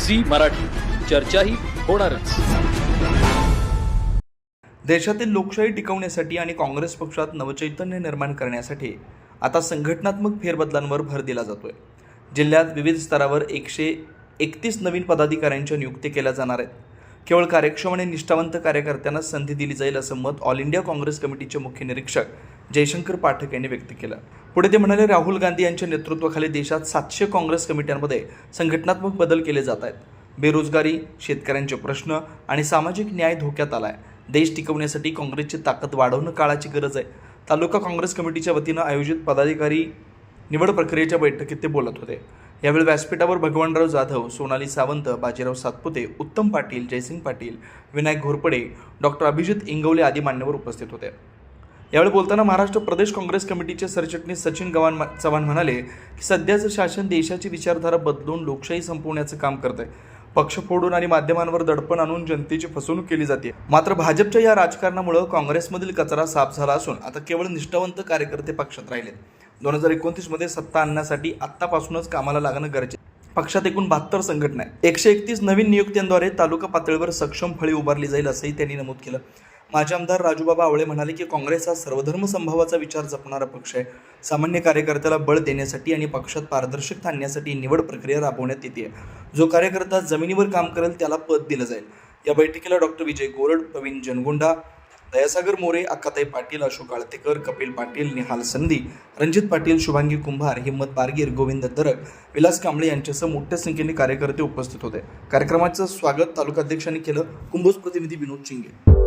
Zee Marathi, चर्चाही होणारच. देशातील लोकशाही टिकवण्यासाठी आणि काँग्रेस पक्षात नवचैतन्य निर्माण करण्यासाठी आता संघटनात्मक फेरबदलांवर भर दिला जातोय. जिल्ह्यात विविध स्तरावर 131 नवीन पदाधिकाऱ्यांच्या नियुक्ती केल्या जाणार आहेत. केवळ कार्यक्षम आणि निष्ठावंत कार्यकर्त्यांना संधी दिली जाईल असं मत ऑल इंडिया काँग्रेस कमिटीचे मुख्य निरीक्षक जयशंकर पाठक यांनी व्यक्त केलं. पुढे ते म्हणाले, राहुल गांधी यांच्या नेतृत्वाखाली देशात 700 काँग्रेस कमिट्यांमध्ये संघटनात्मक बदल केले जात आहेत. बेरोजगारी, शेतकऱ्यांचे प्रश्न आणि सामाजिक न्याय धोक्यात आला आहे. देश टिकवण्यासाठी काँग्रेसची ताकद वाढवणं काळाची गरज आहे. तालुका काँग्रेस कमिटीच्या वतीनं आयोजित पदाधिकारी निवड प्रक्रियेच्या बैठकीत ते बोलत होते. यावेळी व्यासपीठावर भगवानराव जाधव, सोनाली सावंत, बाजीराव सातपुते, उत्तम पाटील, जयसिंग पाटील, विनायक घोरपडे, डॉक्टर अभिजित इंगवले आदी मान्यवर उपस्थित होते. यावेळी बोलताना महाराष्ट्र प्रदेश काँग्रेस कमिटीचे सरचिटणीस सचिन चव्हाण म्हणाले की सध्याचं शासन देशाची विचारधारा बदलून लोकशाही संपवण्याचं काम करत आहे. पक्ष फोडून आणि माध्यमांवर दडपण आणून जनतेची फसवणूक केली जाते. मात्र भाजपच्या या राजकारणामुळे काँग्रेसमधील कचरा साफ झाला असून आता केवळ निष्ठावंत कार्यकर्ते पक्षात राहिलेत. 2029 मध्ये सत्ता आणण्यासाठी आत्तापासूनच कामाला लागणं गरजेचं. पक्षात एकूण 72 संघटना आहेत. 131 नवीन नियुक्त्यांद्वारे तालुका पातळीवर सक्षम फळी उभारली जाईल असंही त्यांनी नमूद केलं. माजी आमदार राजूबाबा आवळे म्हणाले की काँग्रेस हा सर्वधर्म समभावाचा विचार जपणारा पक्ष आहे. सामान्य कार्यकर्त्याला बळ देण्यासाठी आणि पक्षात पारदर्शकता आणण्यासाठी निवड प्रक्रिया राबवण्यात येते. जो कार्यकर्ता जमिनीवर काम करेल त्याला पद दिलं जाईल. या बैठकीला डॉक्टर विजय गोरड, प्रवीण जनगोंडा, दयासागर मोरे, अक्काताई पाटील, अशोक आळतेकर, कपिल पाटील, निहाल संधी, रणजित पाटील, शुभांगी कुंभार, हिम्मत बारगीर, गोविंद दरग, विलास कांबळे यांच्यासह मोठ्या संख्येने कार्यकर्ते उपस्थित होते. कार्यक्रमाचं स्वागत तालुकाध्यक्षांनी केलं. कुंभोज प्रतिनिधी विनोद चिंगे.